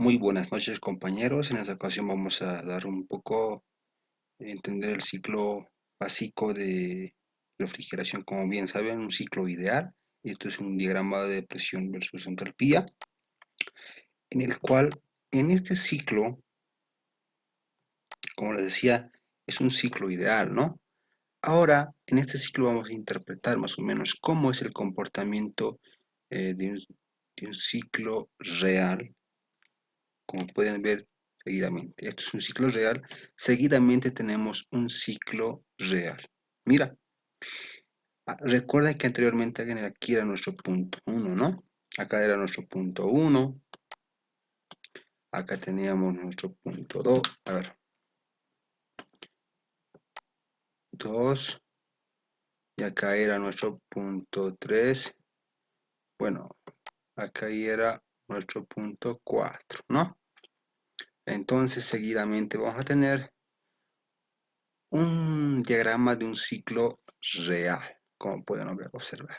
Muy buenas noches, compañeros. En esta ocasión vamos a dar un poco entender el ciclo básico de refrigeración. Como bien saben, un ciclo ideal. Esto es un diagrama de presión versus entalpía, en el cual en este ciclo, como les decía, es un ciclo ideal, ¿no? Ahora, en este ciclo vamos a interpretar más o menos cómo es el comportamiento de un ciclo real, como pueden ver seguidamente. Esto es un ciclo real. Seguidamente tenemos un ciclo real. Mira, recuerda que anteriormente aquí era nuestro punto 1, ¿no? Acá era nuestro punto 1. Acá teníamos nuestro punto 2. A ver, 2. Y acá era nuestro punto 3. Bueno, acá era nuestro punto 4, ¿no? Entonces, seguidamente vamos a tener un diagrama de un ciclo real, como pueden observar,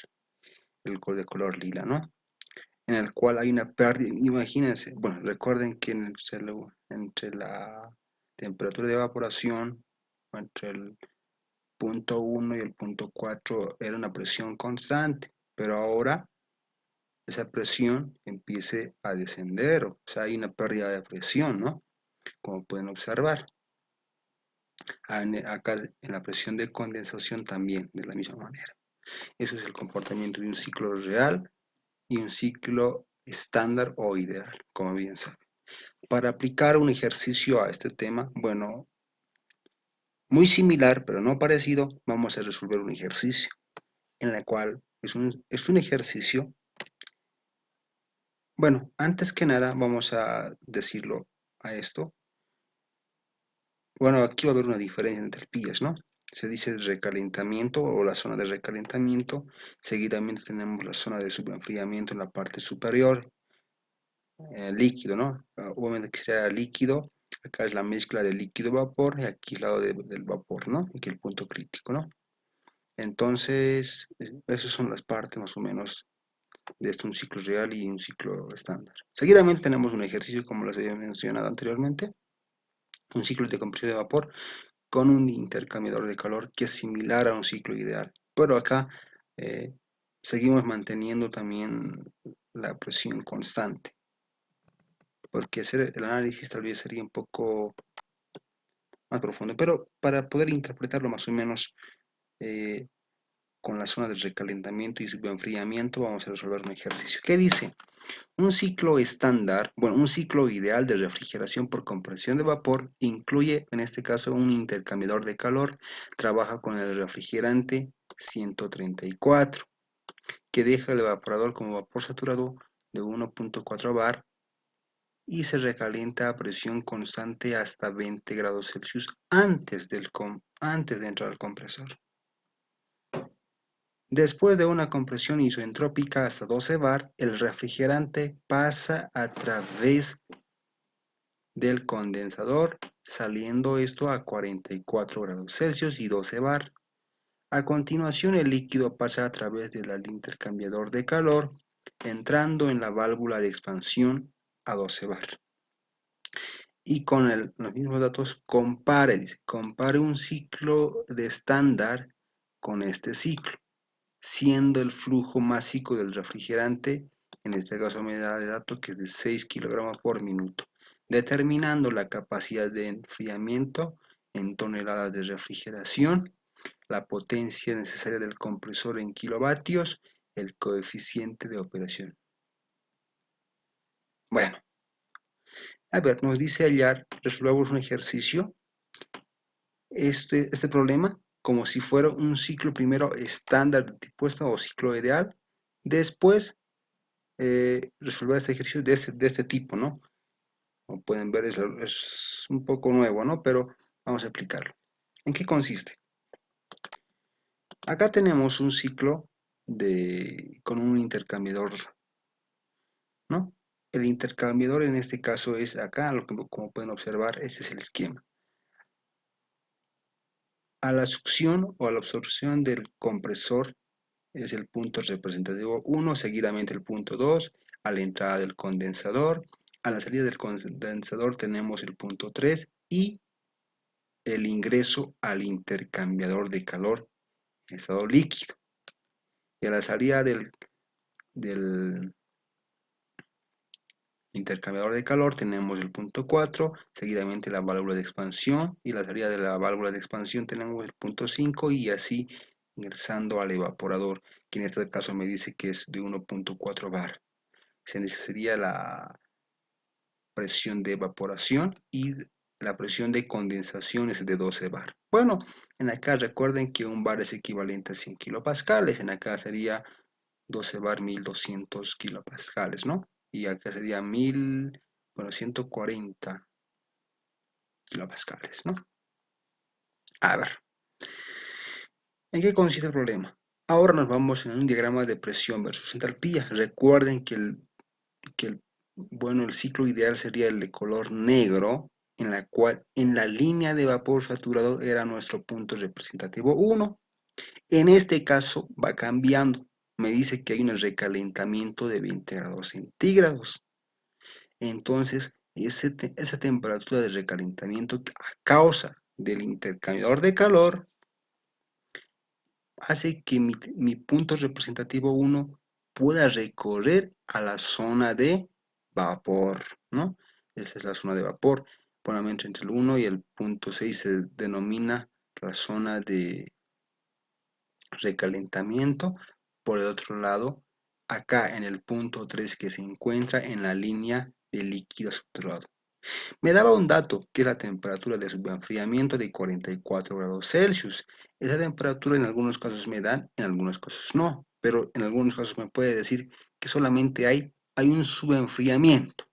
el de color lila, ¿no? En el cual hay una pérdida, imagínense, bueno, recuerden que entre la temperatura de evaporación, entre el punto 1 y el punto 4 era una presión constante, pero ahora esa presión empieza a descender, o sea, hay una pérdida de presión, ¿no? Como pueden observar. Acá en la presión de condensación también, de la misma manera. Eso es el comportamiento de un ciclo real y un ciclo estándar o ideal, como bien saben. Para aplicar un ejercicio a este tema, bueno, muy similar, pero no parecido, vamos a resolver un ejercicio, en el cual es un ejercicio. Bueno, antes que nada, vamos a decirlo a esto. Bueno, aquí va a haber una diferencia entre entalpías, ¿no? Se dice recalentamiento o la zona de recalentamiento. Seguidamente tenemos la zona de subenfriamiento en la parte superior, líquido, ¿no? Obviamente que sería líquido. Acá es la mezcla de líquido-vapor y aquí el lado del vapor, ¿no? Aquí el punto crítico, ¿no? Entonces, esas son las partes más o menos de esto, un ciclo real y un ciclo estándar. Seguidamente tenemos un ejercicio, como les había mencionado anteriormente, un ciclo de compresión de vapor con un intercambiador de calor que es similar a un ciclo ideal. Pero acá eh, seguimos manteniendo también la presión constante, porque hacer el análisis tal vez sería un poco más profundo, pero para poder interpretarlo más o menos eh, con la zona de recalentamiento y subenfriamiento vamos a resolver un ejercicio. ¿Qué dice? Un ciclo estándar, bueno, un ciclo ideal de refrigeración por compresión de vapor incluye, en este caso, un intercambiador de calor, trabaja con el refrigerante 134, que deja el evaporador como vapor saturado de 1.4 bar y se recalienta a presión constante hasta 20 grados Celsius antes de entrar al compresor. Después de una compresión isoentrópica hasta 12 bar, el refrigerante pasa a través del condensador, saliendo esto a 44 grados Celsius y 12 bar. A continuación, el líquido pasa a través del intercambiador de calor, entrando en la válvula de expansión a 12 bar. Y con los mismos datos, compare un ciclo de estándar con este ciclo, siendo el flujo másico del refrigerante, en este caso me da de dato que es de 6 kilogramos por minuto, determinando la capacidad de enfriamiento en toneladas de refrigeración, la potencia necesaria del compresor en kilovatios, el coeficiente de operación. Bueno, a ver, nos dice hallar, resolvamos un ejercicio, este problema, como si fuera un ciclo primero estándar de tipo o ciclo ideal, después resolver este ejercicio de este tipo, ¿no? Como pueden ver, es un poco nuevo, ¿no? Pero vamos a explicarlo. ¿En qué consiste? Acá tenemos un ciclo con un intercambiador, ¿no? El intercambiador en este caso es acá, como pueden observar, este es el esquema. A la succión o a la absorción del compresor es el punto representativo 1, seguidamente el punto 2, a la entrada del condensador, A la salida del condensador tenemos el punto 3 y el ingreso al intercambiador de calor en estado líquido. Y a la salida del intercambiador de calor tenemos el punto 4, seguidamente la válvula de expansión, y a la salida de la válvula de expansión tenemos el punto 5 y así ingresando al evaporador, que en este caso me dice que es de 1.4 bar. Esa sería la presión de evaporación y la presión de condensación es de 12 bar. Bueno, en acá recuerden que un bar es equivalente a 100 kilopascales, en acá sería 12 bar 1200 kilopascales, ¿no? Y acá sería 140 kilopascales, ¿no? A ver, ¿en qué consiste el problema? Ahora nos vamos en un diagrama de presión versus entalpía. Recuerden bueno, el ciclo ideal sería el de color negro, en la cual en la línea de vapor saturado era nuestro punto representativo 1. En este caso va cambiando. Me dice que hay un recalentamiento de 20 grados centígrados. Entonces, esa temperatura de recalentamiento a causa del intercambiador de calor hace que mi punto representativo 1 pueda recorrer a la zona de vapor, ¿no? Esa es la zona de vapor. Por el momento entre el 1 y el punto 6 se denomina la zona de recalentamiento. Por el otro lado, acá en el punto 3 que se encuentra en la línea de líquido saturado. Me daba un dato, que es la temperatura de subenfriamiento de 44 grados Celsius. Esa temperatura en algunos casos me dan, en algunos casos no, pero en algunos casos me puede decir que solamente hay un subenfriamiento,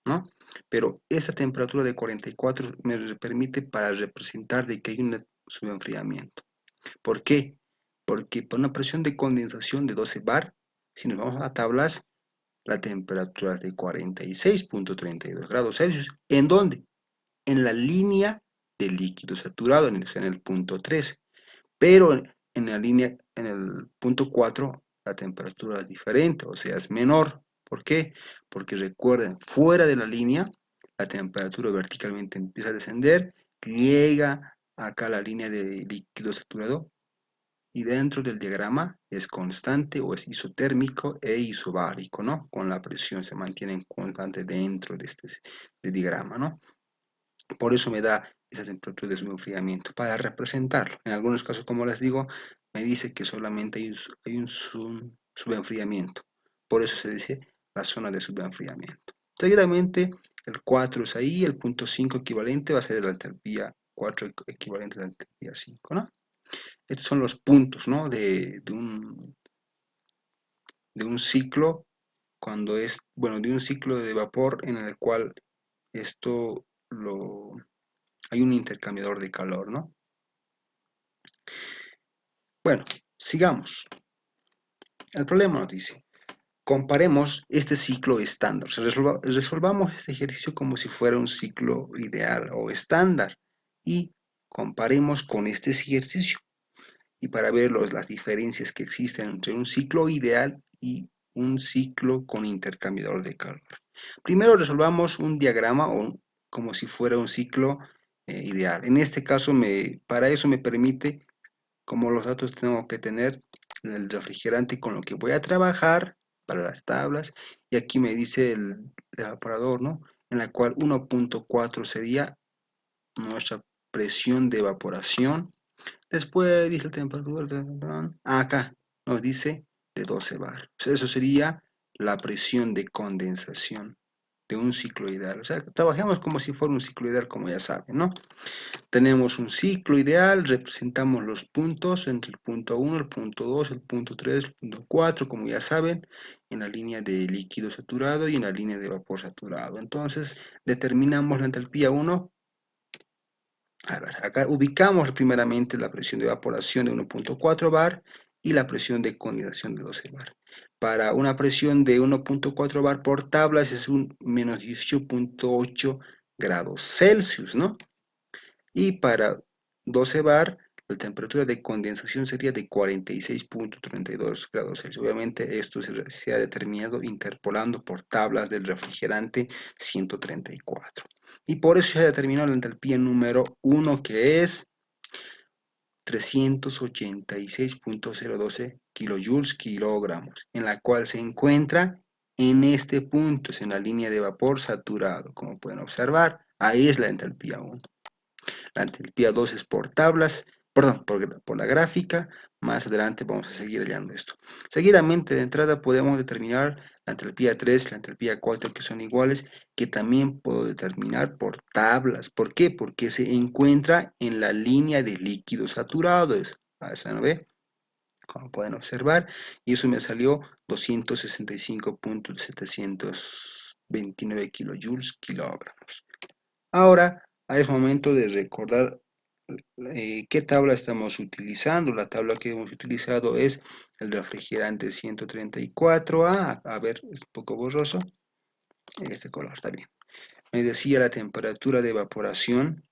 ¿no? Pero esa temperatura de 44 me permite para representar de que hay un subenfriamiento. ¿Por qué? Porque por una presión de condensación de 12 bar, si nos vamos a tablas, la temperatura es de 46.32 grados Celsius. ¿En dónde? En la línea del líquido saturado, en el punto 3. Pero en la línea, en el punto 4, la temperatura es diferente, o sea, es menor. ¿Por qué? Porque recuerden, fuera de la línea, la temperatura verticalmente empieza a descender, llega acá a la línea de líquido saturado y dentro del diagrama es constante o es isotérmico e isobárico, ¿no? Con la presión se mantiene constante dentro de este diagrama, ¿no? Por eso me da esa temperatura de subenfriamiento, para representarlo. En algunos casos, como les digo, me dice que solamente hay un subenfriamiento. Por eso se dice la zona de subenfriamiento. Seguidamente, el 4 es ahí, el punto 5 equivalente va a ser la entalpía 4 equivalente a la entalpía 5, ¿no? Estos son los puntos, ¿no? De un ciclo, cuando es, bueno, de un ciclo de vapor en el cual esto hay un intercambiador de calor, ¿no? Bueno, sigamos. El problema nos dice, comparemos este ciclo estándar. O sea, resolvamos este ejercicio como si fuera un ciclo ideal o estándar y comparemos con este ejercicio. Y para ver las diferencias que existen entre un ciclo ideal y un ciclo con intercambiador de calor. Primero resolvamos un diagrama como si fuera un ciclo ideal. En este caso, para eso me permite, como los datos tengo que tener, el refrigerante con lo que voy a trabajar para las tablas, y aquí me dice el evaporador, ¿no? En la cual 1.4 sería nuestra presión de evaporación. Después dice la temperatura, acá nos dice de 12 bar. O sea, eso sería la presión de condensación de un ciclo ideal. O sea, trabajamos como si fuera un ciclo ideal, como ya saben, ¿no? Tenemos un ciclo ideal, representamos los puntos entre el punto 1, el punto 2, el punto 3, el punto 4, como ya saben, en la línea de líquido saturado y en la línea de vapor saturado. Entonces, determinamos la entalpía 1. A ver, acá ubicamos primeramente la presión de evaporación de 1.4 bar y la presión de condensación de 12 bar. Para una presión de 1.4 bar por tablas es un menos 18.8 grados Celsius, ¿no? Y para 12 bar la temperatura de condensación sería de 46.32 grados Celsius. Obviamente esto se ha determinado interpolando por tablas del refrigerante 134. Y por eso se ha determinado la entalpía número 1, que es 386.012 kilojoules kilogramos, en la cual se encuentra en este punto, es en la línea de vapor saturado. Como pueden observar, ahí es la entalpía 1. La entalpía 2 es por tablas, perdón, por la gráfica. Más adelante vamos a seguir hallando esto. Seguidamente, de entrada, podemos determinar la entalpía 3, la entalpía 4, que son iguales, que también puedo determinar por tablas. ¿Por qué? Porque se encuentra en la línea de líquidos saturados. ¿No ve? Como pueden observar, y eso me salió 265.729 kilojoules kilogramos. Ahora es momento de recordar qué tabla estamos utilizando. La tabla que hemos utilizado es el refrigerante 134A. A ver, es un poco borroso. Este color está bien. Me decía la temperatura de evaporación.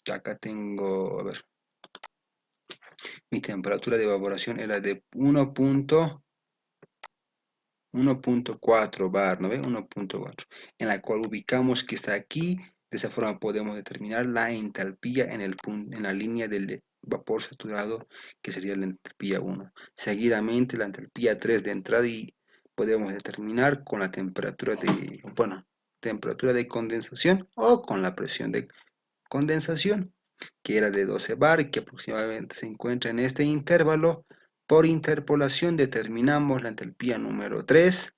Acá tengo, a ver, mi temperatura de evaporación era de 1.4 bar, ¿no ve? 1.4, en la cual ubicamos que está aquí. De esa forma podemos determinar la entalpía en la línea del vapor saturado, que sería la entalpía 1. Seguidamente la entalpía 3 de entrada, y podemos determinar con la temperatura temperatura de condensación o con la presión de condensación, que era de 12 bar y que aproximadamente se encuentra en este intervalo. Por interpolación determinamos la entalpía número 3,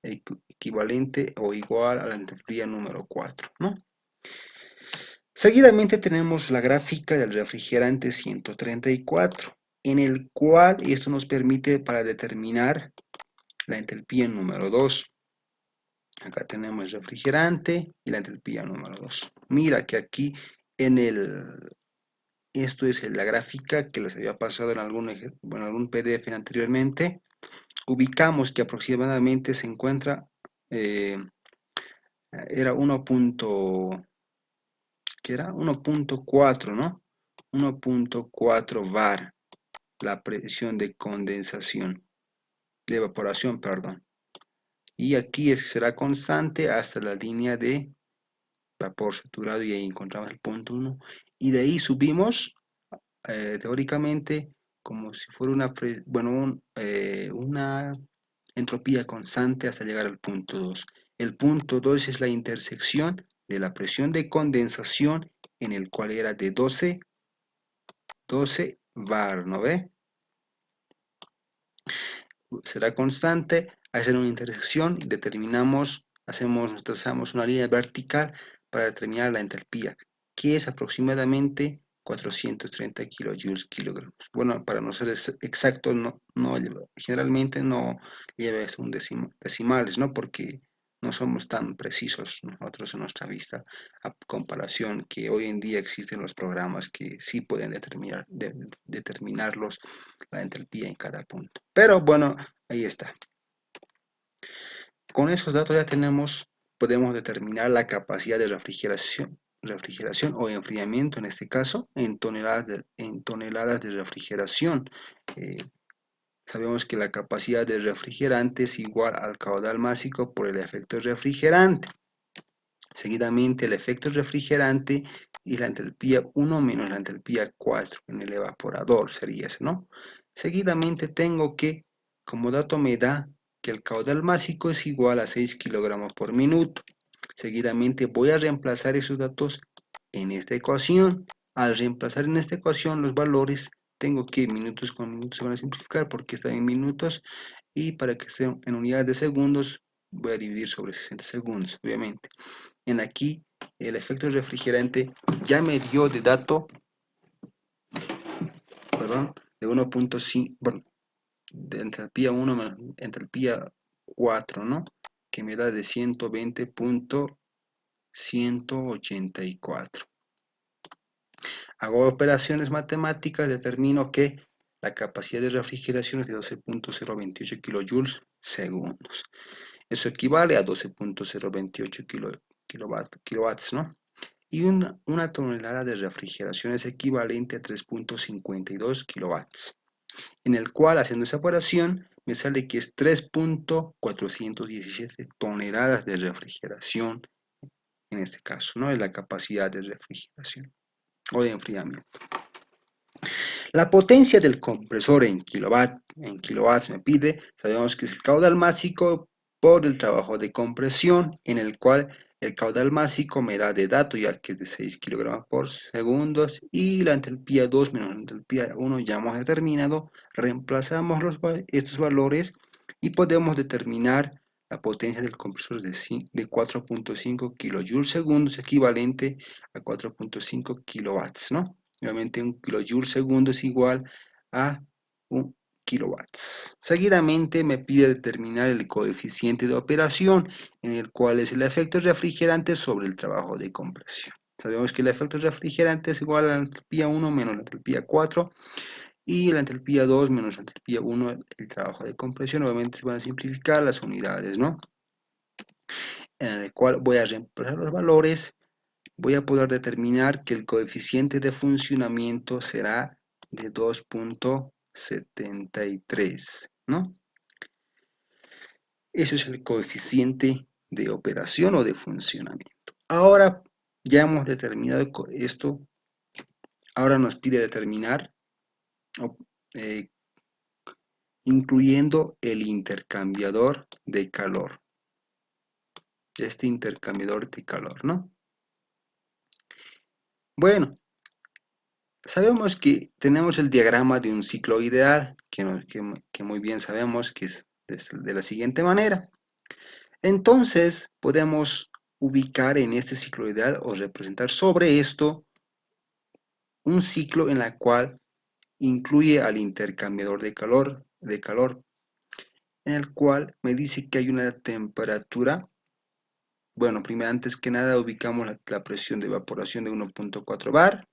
equivalente o igual a la entalpía número 4, ¿no? Seguidamente tenemos la gráfica del refrigerante 134, en el cual esto nos permite para determinar la entalpía número 2. Acá tenemos el refrigerante y la entalpía número 2. Mira que aquí esto es la gráfica que les había pasado en algún PDF anteriormente. Ubicamos que aproximadamente se encuentra, era 1.4, ¿no? 1.4 bar, la presión de condensación, de evaporación, perdón. Y aquí será constante hasta la línea de vapor saturado, y ahí encontramos el punto 1. Y de ahí subimos, teóricamente, como si fuera una entropía constante hasta llegar al punto 2. El punto 2 es la intersección de la presión de condensación, en el cual era de 12 bar, ¿no ve? Será constante, hacer una intersección y trazamos una línea vertical para determinar la entalpía, que es aproximadamente 430 kilojoules kilogramos. Bueno, para no ser exacto, generalmente no lleva un decimales, ¿no? Porque no somos tan precisos nosotros en nuestra vista, a comparación que hoy en día existen los programas que sí pueden determinarlos, la entalpía en cada punto. Pero bueno, ahí está. Con esos datos ya podemos determinar la capacidad de refrigeración o enfriamiento, en este caso, en toneladas de refrigeración. Sabemos que la capacidad del refrigerante es igual al caudal másico por el efecto refrigerante. Seguidamente, el efecto refrigerante y la entalpía 1 menos la entalpía 4 en el evaporador sería ese, ¿no? Seguidamente tengo que, como dato me da que el caudal másico es igual a 6 kilogramos por minuto. Seguidamente voy a reemplazar esos datos en esta ecuación. Al reemplazar en esta ecuación los valores, tengo que minutos con minutos se van a simplificar porque están en minutos, y para que estén en unidades de segundos voy a dividir sobre 60 segundos, obviamente. Aquí el efecto refrigerante ya me dio de dato, perdón, de 1.5, bueno, de entalpía 1 menos entalpía 4, ¿no? Que me da de 120.184. Hago operaciones matemáticas, determino que la capacidad de refrigeración es de 12.028 kilojoules segundos. Eso equivale a 12.028 kilowatts, ¿no? y una tonelada de refrigeración es equivalente a 3.52 kilowatts, en el cual, haciendo esa operación, me sale que es 3.417 toneladas de refrigeración, en este caso, ¿no? Es la capacidad de refrigeración o de enfriamiento. La potencia del compresor en kilowatts me pide, sabemos que es el caudal másico por el trabajo de compresión, en el cual el caudal másico me da de dato ya que es de 6 kilogramos por segundo, y la entalpía 2 menos la entalpía 1 ya hemos determinado, reemplazamos estos valores y podemos determinar la potencia del compresor de 4.5 kilojoules segundos, equivalente a 4.5 kilowatts, ¿no? Nuevamente un kilojoule segundo es igual a 1 kilowatts. Seguidamente me pide determinar el coeficiente de operación, en el cual es el efecto refrigerante sobre el trabajo de compresión. Sabemos que el efecto refrigerante es igual a la entalpía 1 menos la entalpía 4 y la entalpía 2 menos la entalpía 1, el trabajo de compresión. Obviamente se van a simplificar las unidades, ¿no? En el cual voy a reemplazar los valores. Voy a poder determinar que el coeficiente de funcionamiento será de 2.73, ¿no? Eso es el coeficiente de operación o de funcionamiento. Ahora ya hemos determinado esto. Ahora nos pide determinar, eh, incluyendo el intercambiador de calor. Este intercambiador de calor, ¿no? Bueno, sabemos que tenemos el diagrama de un ciclo ideal, que muy bien sabemos que es de la siguiente manera. Entonces, podemos ubicar en este ciclo ideal o representar sobre esto un ciclo en el cual incluye al intercambiador de calor, en el cual me dice que hay una temperatura. Bueno, primero, antes que nada, ubicamos la presión de evaporación de 1.4 bar.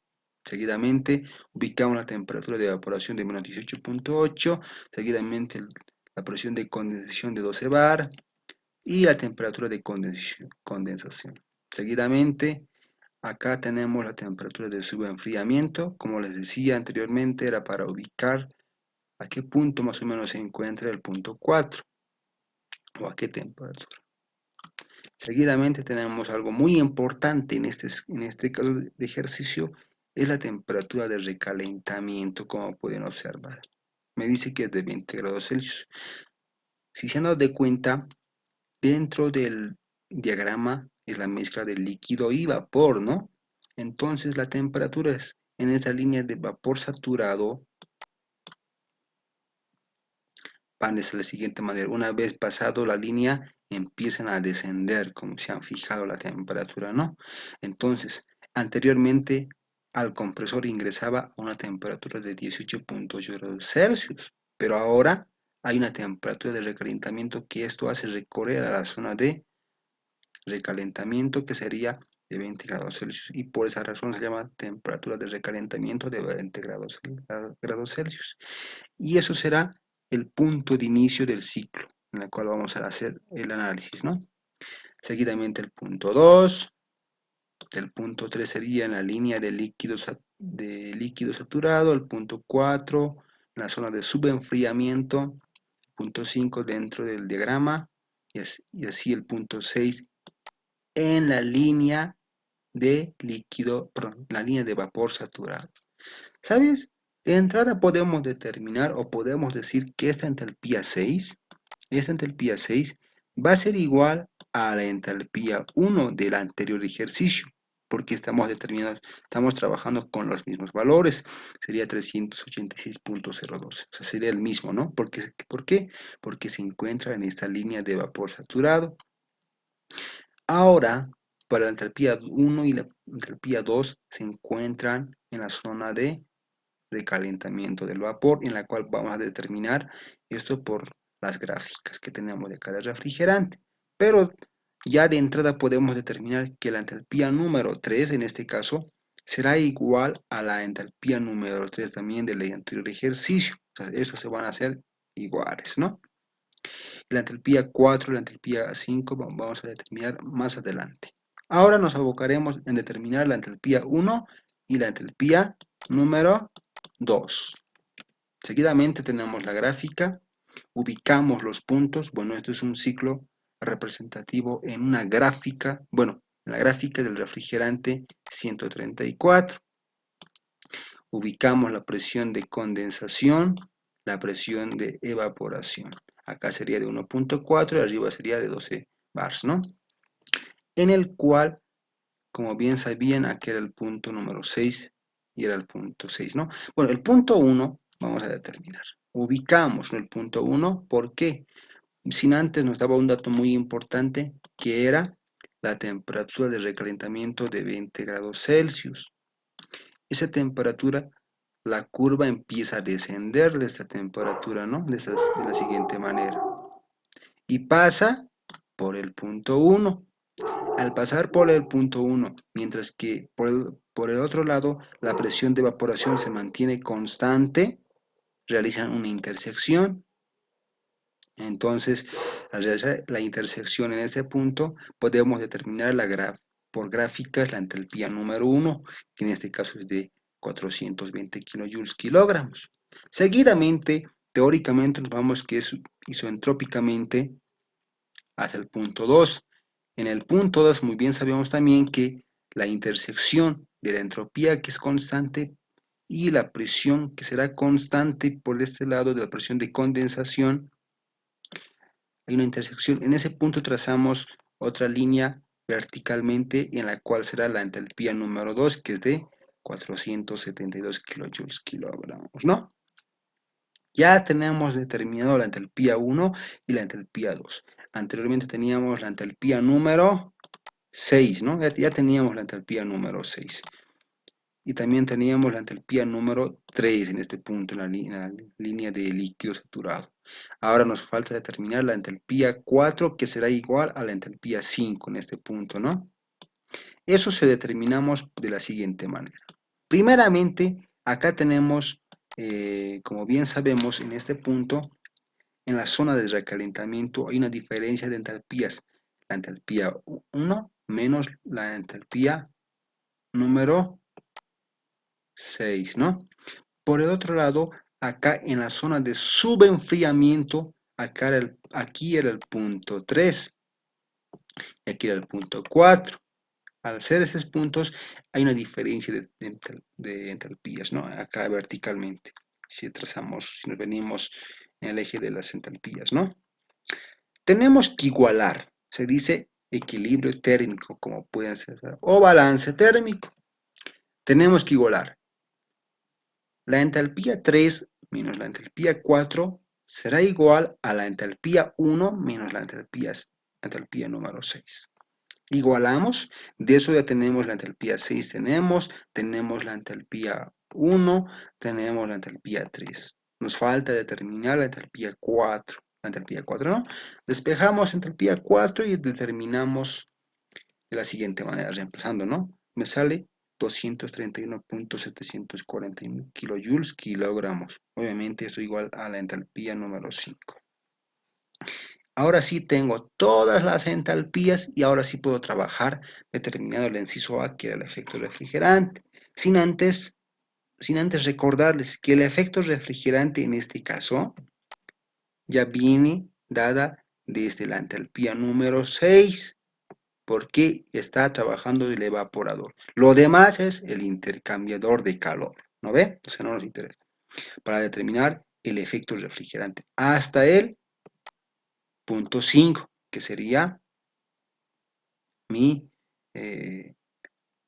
Seguidamente, ubicamos la temperatura de evaporación de menos 18.8. Seguidamente, la presión de condensación de 12 bar. Y la temperatura de condensación. Seguidamente, acá tenemos la temperatura de subenfriamiento. Como les decía anteriormente, era para ubicar a qué punto más o menos se encuentra el punto 4 o a qué temperatura. Seguidamente tenemos algo muy importante en este caso de ejercicio, es la temperatura de recalentamiento, como pueden observar. Me dice que es de 20 grados Celsius. Si se han dado de cuenta, dentro del diagrama es la mezcla de líquido y vapor, ¿no? Entonces la temperatura es en esa línea de vapor saturado van de la siguiente manera. Una vez pasado la línea, empiezan a descender, como se han fijado la temperatura, ¿no? Entonces, anteriormente al compresor ingresaba a una temperatura de 18.8 grados Celsius, pero ahora hay una temperatura de recalentamiento que esto hace recorrer a la zona de recalentamiento que sería de 20 grados Celsius y por esa razón se llama temperatura de recalentamiento de 20 grados Celsius. Y eso será el punto de inicio del ciclo, en el cual vamos a hacer el análisis, ¿no? Seguidamente el punto 2, el punto 3 sería en la línea de líquido saturado, el punto 4 en la zona de subenfriamiento, el punto 5 dentro del diagrama, y así el punto 6 en la línea de líquido, perdón, la línea de vapor saturado. ¿Sabes? De entrada podemos determinar o podemos decir que esta entalpía 6 va a ser igual a la entalpía 1 del anterior ejercicio, porque estamos trabajando con los mismos valores, sería 386.02, o sea, sería el mismo, ¿no? ¿Por qué? Porque se encuentra en esta línea de vapor saturado. Ahora, para la entalpía 1 y la entalpía 2 se encuentran en la zona de recalentamiento del vapor, en la cual vamos a determinar esto por las gráficas que tenemos de cada refrigerante. Pero ya de entrada podemos determinar que la entalpía número 3, en este caso, será igual a la entalpía número 3 también del anterior ejercicio. O sea, esos se van a hacer iguales, ¿no? La entalpía 4 y la entalpía 5 vamos a determinar más adelante. Ahora nos abocaremos en determinar la entalpía 1 y la entalpía número 2. Seguidamente tenemos la gráfica, ubicamos los puntos. Bueno, esto es un ciclo representativo en una gráfica, bueno, en la gráfica del refrigerante 134. Ubicamos la presión de condensación, la presión de evaporación. Acá sería de 1.4 y arriba sería de 12 bars, ¿no? En el cual, como bien sabían, aquí era el punto número 6 y era el punto 6, ¿no? Bueno, el punto 1 vamos a determinar. Ubicamos, ¿no?, el punto 1, ¿por qué? Sin antes nos daba un dato muy importante, que era la temperatura de recalentamiento de 20 grados Celsius. Esa temperatura, la curva empieza a descender de esta temperatura, ¿no? De la siguiente manera. Y pasa por el punto 1. Al pasar por el punto 1, mientras que por el otro lado la presión de evaporación se mantiene constante, realizan una intersección. Entonces, al realizar la intersección en este punto, podemos determinar por gráficas la entalpía número 1, que en este caso es de 420 kilojoules kilogramos. Seguidamente, teóricamente, nos vamos que es isoentrópicamente hasta el punto 2. En el punto 2, muy bien sabemos también que la intersección de la entropía, que es constante, y la presión, que será constante por este lado de la presión de condensación, hay una intersección. En ese punto trazamos otra línea verticalmente en la cual será la entalpía número 2, que es de 472 kilojoules kilogramos, ¿no? Ya tenemos determinado la entalpía 1 y la entalpía 2. Anteriormente teníamos la entalpía número 6, ¿no? Ya teníamos la entalpía número 6. Y también teníamos la entalpía número 3 en este punto, en la línea de líquido saturado. Ahora nos falta determinar la entalpía 4, que será igual a la entalpía 5 en este punto, ¿no? Eso se determinamos de la siguiente manera. Primeramente, acá tenemos, como bien sabemos, en este punto, en la zona de recalentamiento hay una diferencia de entalpías. La entalpía 1 menos la entalpía número 6, ¿no? Por el otro lado, acá en la zona de subenfriamiento, aquí era el punto 3 y aquí era el punto 4. Al ser estos puntos, hay una diferencia de entalpías, ¿no? Acá verticalmente, si nos venimos en el eje de las entalpías, ¿no? Tenemos que igualar, se dice equilibrio térmico, como pueden ser, o balance térmico. Tenemos que igualar. La entalpía 3 menos la entalpía 4 será igual a la entalpía 1 menos la entalpía número 6. Igualamos, de eso ya tenemos la entalpía 6, tenemos la entalpía 1, tenemos la entalpía 3. Nos falta determinar la entalpía 4. La entalpía 4, ¿no? Despejamos entalpía 4 y determinamos de la siguiente manera, reemplazando, ¿no? Me sale 231.741 kilojoules kilogramos. Obviamente esto igual a la entalpía número 5. Ahora sí tengo todas las entalpías y ahora sí puedo trabajar determinado el inciso A, que era el efecto refrigerante. Sin antes recordarles que el efecto refrigerante en este caso ya viene dada desde la entalpía número 6, porque está trabajando el evaporador. Lo demás es el intercambiador de calor, ¿no ve? O sea, no nos interesa. Para determinar el efecto refrigerante hasta el punto 5, que sería mi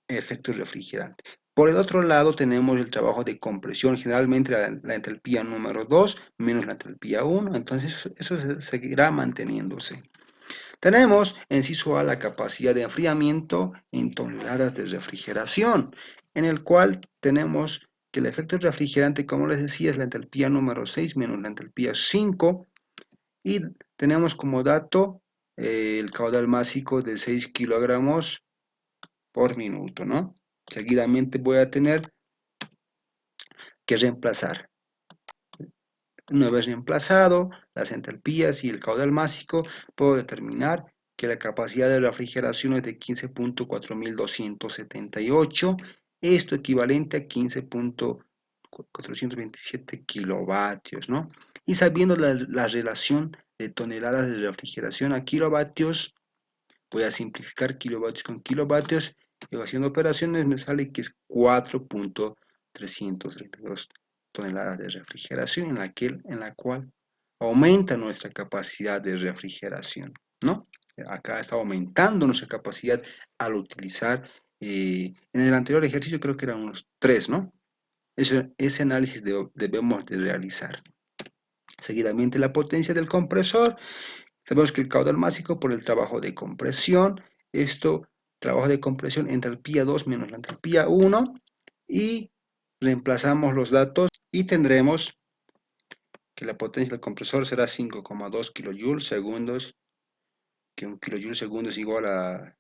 efecto refrigerante. Por el otro lado tenemos el trabajo de compresión, generalmente la entalpía número 2 menos la entalpía 1, entonces eso seguirá manteniéndose. Tenemos, inciso A, la capacidad de enfriamiento en toneladas de refrigeración, en el cual tenemos que el efecto refrigerante, como les decía, es la entalpía número 6 menos la entalpía 5, y tenemos como dato el caudal másico de 6 kilogramos por minuto, ¿no? Seguidamente voy a tener que reemplazar. Una vez reemplazado las entalpías y el caudal másico, puedo determinar que la capacidad de refrigeración es de 15.4278, esto equivalente a 15.427 kilovatios, ¿no? Y sabiendo la relación de toneladas de refrigeración a kilovatios, voy a simplificar kilovatios con kilovatios, y haciendo operaciones me sale que es 4.332 toneladas de refrigeración en la cual aumenta nuestra capacidad de refrigeración, ¿no? Acá está aumentando nuestra capacidad al utilizar, en el anterior ejercicio creo que eran unos 3, ¿no? Ese análisis debemos de realizar. Seguidamente la potencia del compresor. Sabemos que el caudal másico por el trabajo de compresión, trabajo de compresión, entalpía 2 menos la entalpía 1, y reemplazamos los datos y tendremos que la potencia del compresor será 5,2 kJ segundos, que un kJ segundo es igual a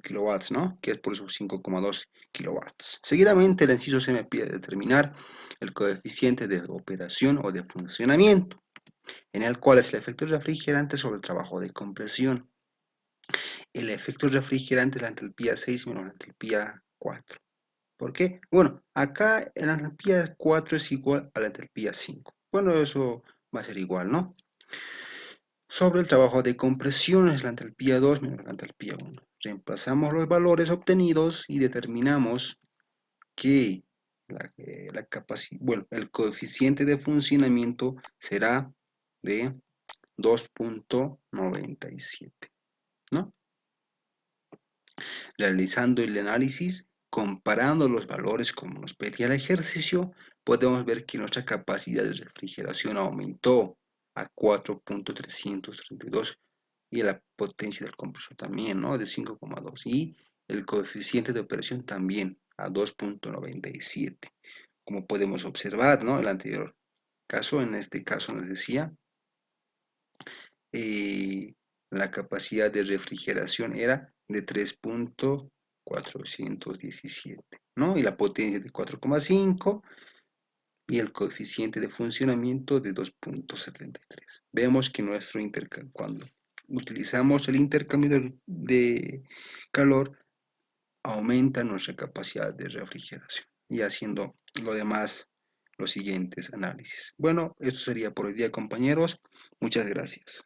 kilowatts, ¿no? Que es por eso 5,2 kilowatts. Seguidamente el inciso C me pide determinar el coeficiente de operación o de funcionamiento, en el cual es el efecto refrigerante sobre el trabajo de compresión. El efecto refrigerante es la entalpía 6 menos la entalpía 4. ¿Por qué? Bueno, acá la entalpía 4 es igual a la entalpía 5. Bueno, eso va a ser igual, ¿no? Sobre el trabajo de compresión es la entalpía 2 menos la entalpía 1. Reemplazamos los valores obtenidos y determinamos que el coeficiente de funcionamiento será de 2.97, ¿no? Realizando el análisis, comparando los valores como nos pedía el ejercicio, podemos ver que nuestra capacidad de refrigeración aumentó a 4.332 y la potencia del compresor también, ¿no? De 5,2, y el coeficiente de operación también a 2.97. Como podemos observar, ¿no? El anterior caso, en este caso nos decía la capacidad de refrigeración era de 3.417, ¿no? Y la potencia de 4,5 y el coeficiente de funcionamiento de 2.73. Vemos que cuando utilizamos el intercambio de calor, aumenta nuestra capacidad de refrigeración. Y haciendo lo demás, los siguientes análisis. Bueno, esto sería por hoy día, compañeros. Muchas gracias.